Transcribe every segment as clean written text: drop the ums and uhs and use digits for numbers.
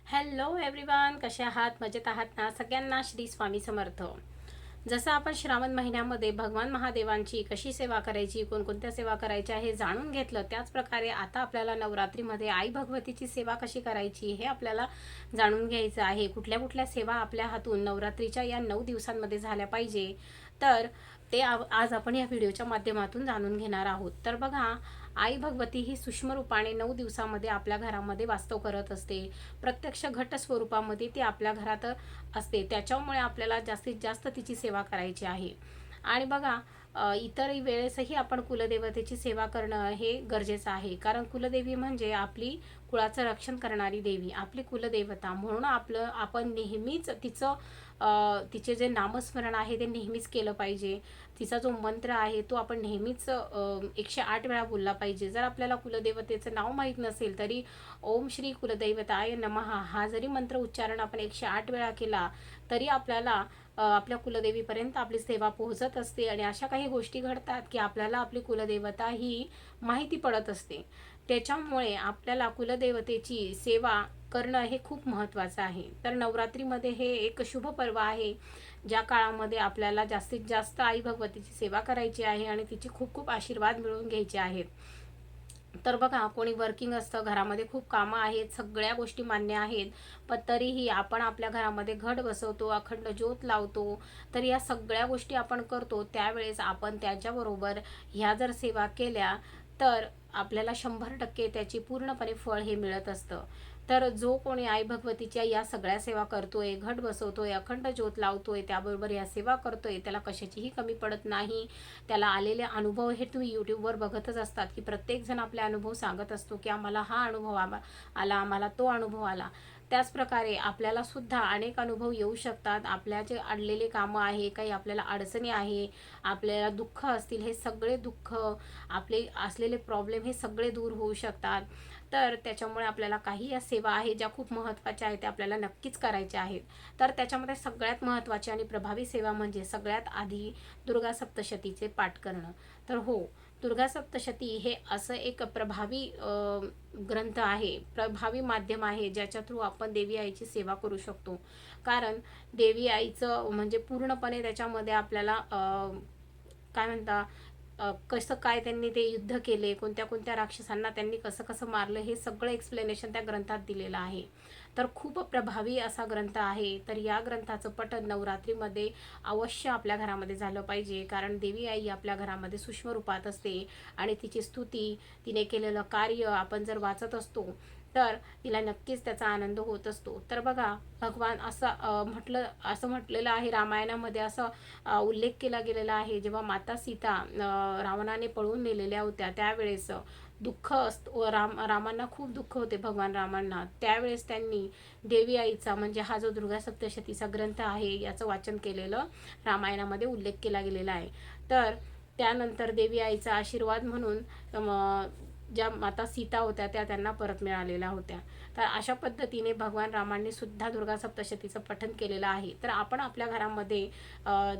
Hello everyone, कसे आहात? मजेत आहात ना? सगळ्यांना श्री स्वामी समर्थ. जसं आपण श्रावण महिन्यामध्ये भगवान महादेवांची कशी सेवा करायची, कोणकोणत्या सेवा करायच्या हे जाणून घेतलं, त्याच प्रकारे आता आपल्याला नवरात्रीमध्ये आई भगवतीची सेवा कशी करायची हे आपल्याला जाणून घ्यायचं आहे. कुठल्या कुठल्या सेवा आपल्या हातून नवरात्रीच्या या 9 दिवसांमध्ये झाल्या पाहिजे, तर ते आज आपण या व्हिडिओच्या माध्यमातून जाणून घेणार आहोत. तर बघा, आई भगवती ही सूक्ष्म रूपाने 9 दिवसामध्ये आपल्या घरामध्ये वास्तव करत असते. प्रत्यक्ष घट स्वरूपामध्ये ती आपल्या घरात असते. त्याच्यामुळे आपल्याला जास्तीत जास्त तिची सेवा करायची आहे. आणि बघा, इतर वेळेसही आपण कुलदेवतेची सेवा करणं हे गरजेचं आहे. कारण कुलदेवी म्हणजे आपली कुळाचं रक्षण करणारी देवी, आपली कुलदेवता. म्हणून आपण नेहमीच तिचे जे नामस्मरण आहे ते नेहमीच केलं पाहिजे. तिचा जो मंत्र आहे तो आपण नेहमीच 108 वेळा बोलला पाहिजे. जर आपल्याला कुलदेवतेचं नाव माहीत नसेल तरी ओम श्री कुलदैवताय नमः हा जरी मंत्र उच्चारण आपण 108 वेळा केला तरी आपल्याला आपल्या कुलदेवीपर्यंत आपली सेवा पोहोचत असते. आणि अशा काही गोष्टी घडतात की आपल्याला आपली कुलदेवता ही माहिती पडत असते. त्याच्यामुळे आपल्याला कुलदेवतेची सेवा करणं हे खूप महत्त्वाचं आहे. तर नवरात्रीमध्ये हे एक शुभ पर्व आहे, ज्या काळामध्ये आपल्याला जास्तीत जास्त आई भगवतीची सेवा करायची आहे आणि तिचे खूप खूप आशीर्वाद मिळवून घ्यायचे आहेत. तर बघा, कोणी वर्किंग असतं, घरामध्ये खूप कामं आहेत, सगळ्या गोष्टी मान्य आहेत, पण तरीही आपण आपल्या घरामध्ये घट बसवतो, अखंड ज्योत लावतो. तर या सगळ्या गोष्टी आपण करतो. त्यावेळेस आपण त्याच्याबरोबर ह्या जर सेवा केल्या तर आपल्याला 100% त्याची पूर्णपणे फळ हे मिळत असतं. तर जो कोणी आई भगवतीच्या या सगळ्या सेवा करतोय, घट बसवतोय, अखंड ज्योत लावतोय, त्याबरोबर या सेवा करतोय, त्याला कशाचीही कमी पडत नाही. त्याला आलेले अनुभव हे तुम्ही यूट्यूबवर बघतच असतात की प्रत्येकजण आपले अनुभव सांगत असतो की आम्हाला हा अनुभव आला, आम्हाला तो अनुभव आला. त्याचप्रकारे आपल्याला सुद्धा अनेक अनुभव येऊ शकतात. आपल्या जे अडलेले कामं आहे, काही आपल्याला अडचणी आहे, आपल्याला दुःख असतील, हे सगळे दुःख, आपले असलेले प्रॉब्लेम हे सगळे दूर होऊ शकतात. तर त्याच्यामुळे आपल्याला काही या सेवा आहे ज्या खूप महत्त्वाच्या आहेत, त्या आपल्याला नक्कीच करायच्या आहेत. तर त्याच्यामध्ये सगळ्यात महत्त्वाची आणि प्रभावी सेवा म्हणजे सगळ्यात आधी दुर्गा सप्तशतीचे पाठ करणं. तर हो, दुर्गा सप्तशती हे असं एक प्रभावी ग्रंथ आहे, प्रभावी माध्यम आहे, ज्याच्या थ्रू आपण देवी आईची सेवा करू शकतो. कारण देवी आईचं म्हणजे पूर्णपणे त्याच्यामध्ये आपल्याला काय म्हणता, कसं काय त्यांनी ते युद्ध केले, कोणत्या कोणत्या राक्षसांना त्यांनी कसं कसं मारलं, हे सगळं एक्सप्लेनेशन त्या ग्रंथात दिलेलं आहे. तर खूप प्रभावी असा ग्रंथ आहे. तर या ग्रंथाचं पठण नवरात्रीमध्ये अवश्य आपल्या घरामध्ये झालं पाहिजे. कारण देवी आई आपल्या घरामध्ये सूक्ष्म रूपात असते आणि तिची स्तुती, तिने केलेलं कार्य आपण जर वाचत असतो तर तिला नक्कीच त्याचा आनंद होत असतो. तर बघा, भगवान असं म्हटलेलं आहे रामायणामध्ये, असं उल्लेख केला गेलेला आहे, जेव्हा माता सीता रावणाने पळवून नेलेल्या होत्या त्यावेळेस दुःख रामांना खूप दुःख होते, भगवान रामांना. त्यावेळेस त्यांनी देवी आईचा म्हणजे हा जो दुर्गा सप्तशतीचा ग्रंथ आहे याचं वाचन केलेलं रामायणामध्ये उल्लेख केला गेलेला आहे. तर त्यानंतर देवी आईचा आशीर्वाद म्हणून ज्या माता सीता होत्या त्या त्यांना परत मिळालेल्या होत्या. तर अशा पद्धतीने भगवान रामांनी सुद्धा दुर्गा सप्तशतीचं पठण केलेलं आहे. तर आपण आपल्या घरामध्ये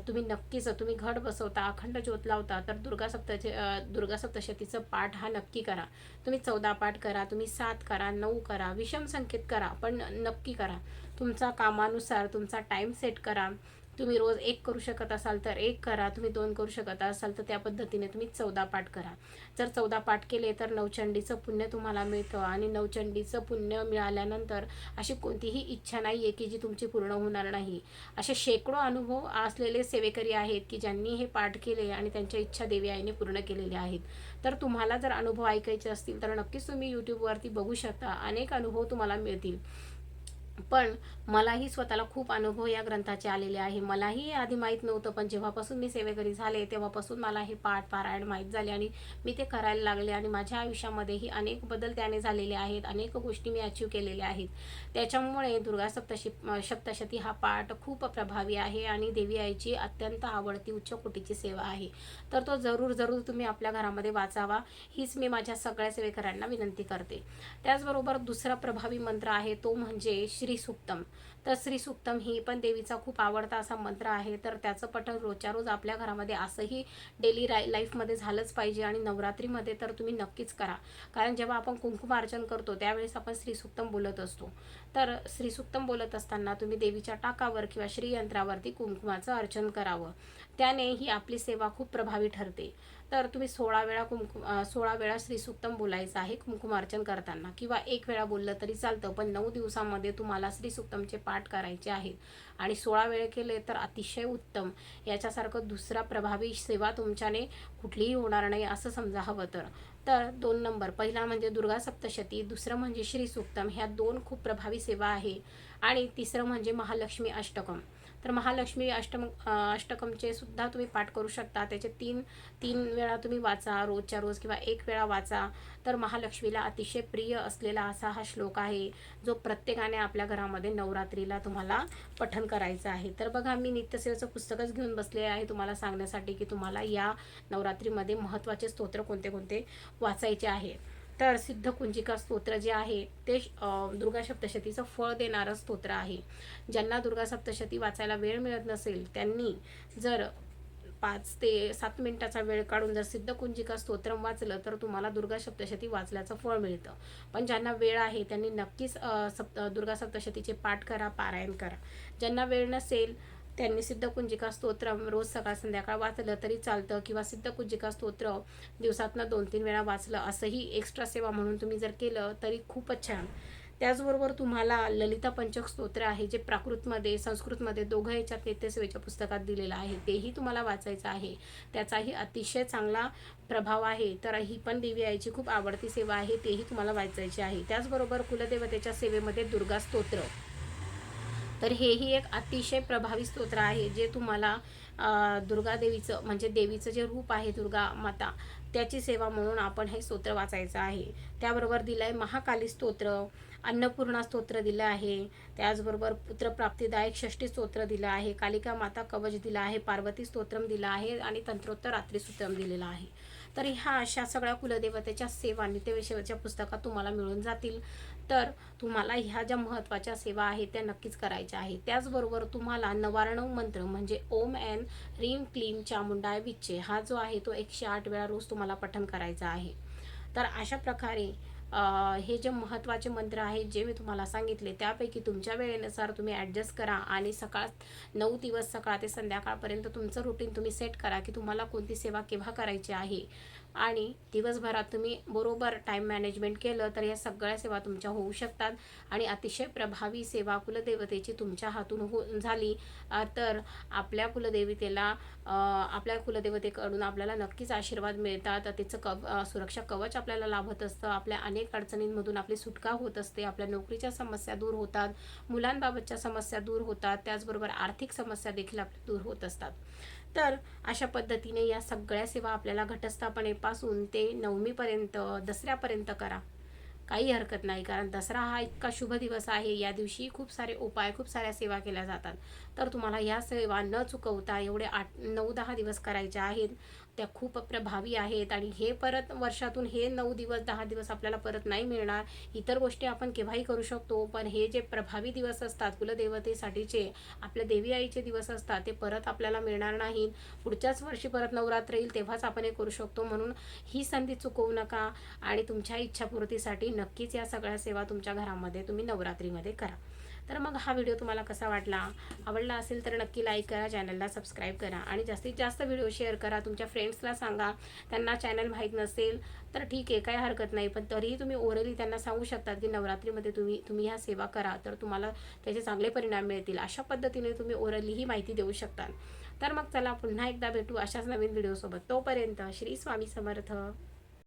तुम्ही नक्कीच, तुम्ही घट बसवता, अखंड ज्योत लावता, तर दुर्गा सप्तशतीचं पाठ हा नक्की करा. तुम्ही 14 पाठ करा, तुम्ही 7 करा, 9 करा, विषम संख्येत करा, पण नक्की करा. तुमचा कामानुसार तुमचा टाईम सेट करा. तुम्ही रोज 1 करू शकत असाल तर 1 करा, तुम्ही 2 करू शकत असाल तर त्या पद्धतीने तुम्ही 14 पाठ करा. जर 14 पाठ केले तर नवचंडीचं पुण्य तुम्हाला मिळतं. आणि नवचंडीचं पुण्य मिळाल्यानंतर अशी कोणतीही इच्छा नाही आहे की जी तुमची पूर्ण होणार नाही. असे शेकडो अनुभव असलेले सेवेकरी आहेत की ज्यांनी हे पाठ केले आणि त्यांच्या इच्छा देवी आईने पूर्ण केलेल्या आहेत. तर तुम्हाला जर अनुभव ऐकायचे असतील तर नक्कीच तुम्ही यूट्यूबवरती बघू शकता, अनेक अनुभव तुम्हाला मिळतील. पण मलाही स्वतःला खूप अनुभव या ग्रंथाचे आलेले आहे. मलाही हे आधी माहीत नव्हतं, पण जेव्हापासून मी सेवेकरी झाले तेव्हापासून मला हे पाठ पारायण माहीत झाले आणि मी ते करायला लागले. आणि माझ्या आयुष्यामध्येही अनेक बदल त्याने झालेले आहेत, अनेक गोष्टी मी अचीव केलेल्या आहेत. त्याच्यामुळे दुर्गा सप्तशती हा पाठ खूप प्रभावी आहे आणि देवी आईची अत्यंत आवडती उच्च कोटीची सेवा आहे. तर तो जरूर जरूर तुम्ही आपल्या घरामध्ये वाचावा, हीच मी माझ्या सगळ्या सेवेकरांना विनंती करते. त्याचबरोबर दुसरा प्रभावी मंत्र आहे तो म्हणजे श्री सूक्तम. तर श्री सूक्तम ही पण देवीचा खूप आवडता असा मंत्र आहे. तर त्याचं पठण रोजच्या रोज आपल्या घरामध्ये असंही डेली लाईफमध्ये झालंच पाहिजे आणि नवरात्रीमध्ये तर तुम्ही नक्कीच करा. कारण जेव्हा आपण कुंकुमार्चन करतो त्यावेळेस आपण श्री सूक्तम बोलत असतो. तर श्री सूक्तम बोलत असताना तुम्ही देवीच्या टाकावर किंवा श्रीयंत्रावरती कुंकुमाचं अर्चन करावं. त्याने ही आपली सेवा खूप प्रभावी ठरते. तर तुम्ही 16 वेळा श्रीसूक्तम बोलायचं आहे कुंकुमार्चन करताना, किंवा 1 वेळा बोललं तरी चालतं, पण 9 दिवसांमध्ये तुम्हाला श्रीसूक्तमचे पाठ करायचे आहेत. आणि 16 वेळे केले तर अतिशय उत्तम. याच्यासारखं दुसरा प्रभावी सेवा तुमच्याने कुठलीही होणार नाही असं समजा हवं तर. तर 2 नंबर, पहिला म्हणजे दुर्गा सप्तशती, दुसरं म्हणजे श्रीसूक्तम. ह्या 2 खूप प्रभावी सेवा आहे. आणि तिसरं म्हणजे महालक्ष्मी अष्टकम. तर महालक्ष्मी अष्टकमचे सुद्धा तुम्ही पाठ करू शकता. त्याचे तीन वेळा तुम्ही वाचा, रोजच्या रोज, किंवा 1 वेळा वाचा. तर महालक्ष्मीला अतिशय प्रिय असलेला असा हा श्लोक आहे, जो प्रत्येकाने आपल्या घरामध्ये नवरात्रीला तुम्हाला पठण करायचं आहे. तर बघा, मी नित्यसेवेचं पुस्तकच घेऊन बसले आहे तुम्हाला सांगण्यासाठी की तुम्हाला या नवरात्रीमध्ये महत्त्वाचे स्तोत्र कोणते कोणते वाचायचे आहे. तर सिद्धकुंजिका स्तोत्र जे आहे ते दुर्गा सप्तशतीचं फळ देणारं स्तोत्र आहे. ज्यांना दुर्गा सप्तशती वाचायला वेळ मिळत नसेल त्यांनी जर 5 ते 7 मिनिटाचा वेळ काढून जर सिद्धकुंजिका स्तोत्रम वाचलं तर तुम्हाला दुर्गा सप्तशती वाचल्याचं फळ मिळतं. पण ज्यांना वेळ आहे त्यांनी नक्कीच दुर्गा सप्तशतीचे पाठ करा, पारायण करा. ज्यांना वेळ नसेल त्यांनी सिद्धकुंजिका स्तोत्र रोज सकाळ संध्याकाळ वाचलं तरी चालतं, किंवा सिद्धकुंजिका स्तोत्र दिवसातनं 2-3 वेळा वाचलं असंही एक्स्ट्रा सेवा म्हणून तुम्ही जर केलं तरी खूपच छान. त्याचबरोबर तुम्हाला ललिता पंचक स्तोत्र आहे, जे प्राकृतमध्ये संस्कृतमध्ये दोघं याच्यात नित्यसेवेच्या पुस्तकात दिलेलं आहे, तेही तुम्हाला वाचायचं आहे. त्याचाही अतिशय चांगला प्रभाव आहे. तर ही पण देवी आईची खूप आवडती सेवा आहे, तेही तुम्हाला वाचायची आहे. त्याचबरोबर कुलदेवतेच्या सेवेमध्ये दुर्गा स्तोत्र, तर हेही एक अतिशय प्रभावी स्तोत्र आहे, जे तुम्हाला दुर्गा देवीचं म्हणजे देवीचं जे रूप आहे दुर्गा माता, त्याची सेवा म्हणून आपण हे स्तोत्र वाचायचं आहे. त्याबरोबर दिलं आहे महाकाली स्तोत्र, अन्नपूर्णा स्तोत्र दिलं आहे. त्याचबरोबर पुत्रप्राप्तीदायक षष्ठी स्तोत्र दिलं आहे, कालिका माता कवच दिलं आहे, पार्वती स्तोत्रम दिलं आहे, आणि तंत्रोत्तर रात्री सूत्रम दिलेलं आहे. तर ह्या अशा सगळ्या कुलदेवतेच्या सेवा नित्यसेवेच्या पुस्तकात तुम्हाला मिळून जातील. तर तुम्हाला ह्या ज्या महत्त्वाच्या सेवा आहेत त्या नक्कीच करायच्या आहेत. त्याचबरोबर तुम्हाला नवारणव मंत्र म्हणजे ओम ऐं ह्रीं क्लीं चामुंडाय विच्चे हा जो आहे तो 108 वेळा रोज तुम्हाला पठण करायचा आहे. तर अशा प्रकारे हे जे महत्त्वाचे मंत्र आहेत जे मी तुम्हाला सांगितले त्यापैकी तुमच्या वेळेनुसार तुम्ही ॲडजस्ट करा आणि 9 दिवस सकाळ ते संध्याकाळपर्यंत तुमचं रुटीन तुम्ही सेट करा की तुम्हाला कोणती सेवा केव्हा करायची आहे. आणि दिवसभरात तुम्ही बरोबर टाईम मॅनेजमेंट केलं तर या सगळ्या सेवा तुमच्या होऊ शकतात आणि अतिशय प्रभावी सेवा कुलदेवतेची तुमच्या हातून झाली तर आपल्या कुलदेवतेकडून आपल्याला नक्कीच आशीर्वाद मिळतात. तिचं सुरक्षा कवच आपल्याला लाभत असतं. आपल्या अनेक अडचणींमधून आपली सुटका होत असते. आपल्या नोकरीच्या समस्या दूर होतात, मुलांबाबतच्या समस्या दूर होतात, त्याचबरोबर आर्थिक समस्या देखील आपल्या दूर होत असतात. तर अशा पद्धतीने या सगळ्या सेवा आपल्याला घटस्थापनेपासून ते नवमीपर्यंत दसऱ्यापर्यंत करा, काही हरकत नाही. कारण दसरा हा इतका शुभ दिवस आहे, या दिवशी खूप सारे उपाय खूप साऱ्या सेवा केल्या जातात. तर तुम्हाला या सेवा न चुकवता एवढे 9-10 दिवस करायच्या आहेत. त्या खूप प्रभावी आहेत आणि हे परत वर्षातून हे 9 दिवस 10 दिवस आपल्याला परत नाही मिळणार. इतर गोष्टी आपण केव्हाही करू शकतो, पण हे जे प्रभावी दिवस असतात कुलदेवतेसाठीचे आपल्या देवी आईचे दिवस असतात ते परत आपल्याला मिळणार नाहीत. पुढच्याच वर्षी परत नवरात्र येईल तेव्हाच आपण हे करू शकतो. म्हणून ही संधी चुकवू नका आणि तुमच्या इच्छापूर्तीसाठी नक्कीच या सगळ्या सेवा तुमच्या घरामध्ये तुम्ही नवरात्रीमध्ये करा. तर मग हा व्हिडिओ तुम्हाला कसा वाटला? आवडला असेल तर नक्की लाईक करा, चॅनलला सबस्क्राईब करा आणि जास्तीत जास्त व्हिडिओ शेअर करा. तुमच्या फ्रेंड्सला सांगा. त्यांना चॅनल माहीत नसेल तर ठीक आहे, काही हरकत नाही, पण तरीही तुम्ही ओरली त्यांना सांगू शकतात की नवरात्रीमध्ये तुम्ही ह्या सेवा करा तर तुम्हाला त्याचे चांगले परिणाम मिळतील. अशा पद्धतीने तुम्ही ओरली ही माहिती देऊ शकता. तर मग चला पुन्हा एकदा भेटू अशाच नवीन व्हिडिओसोबत. तोपर्यंत श्री स्वामी समर्थ.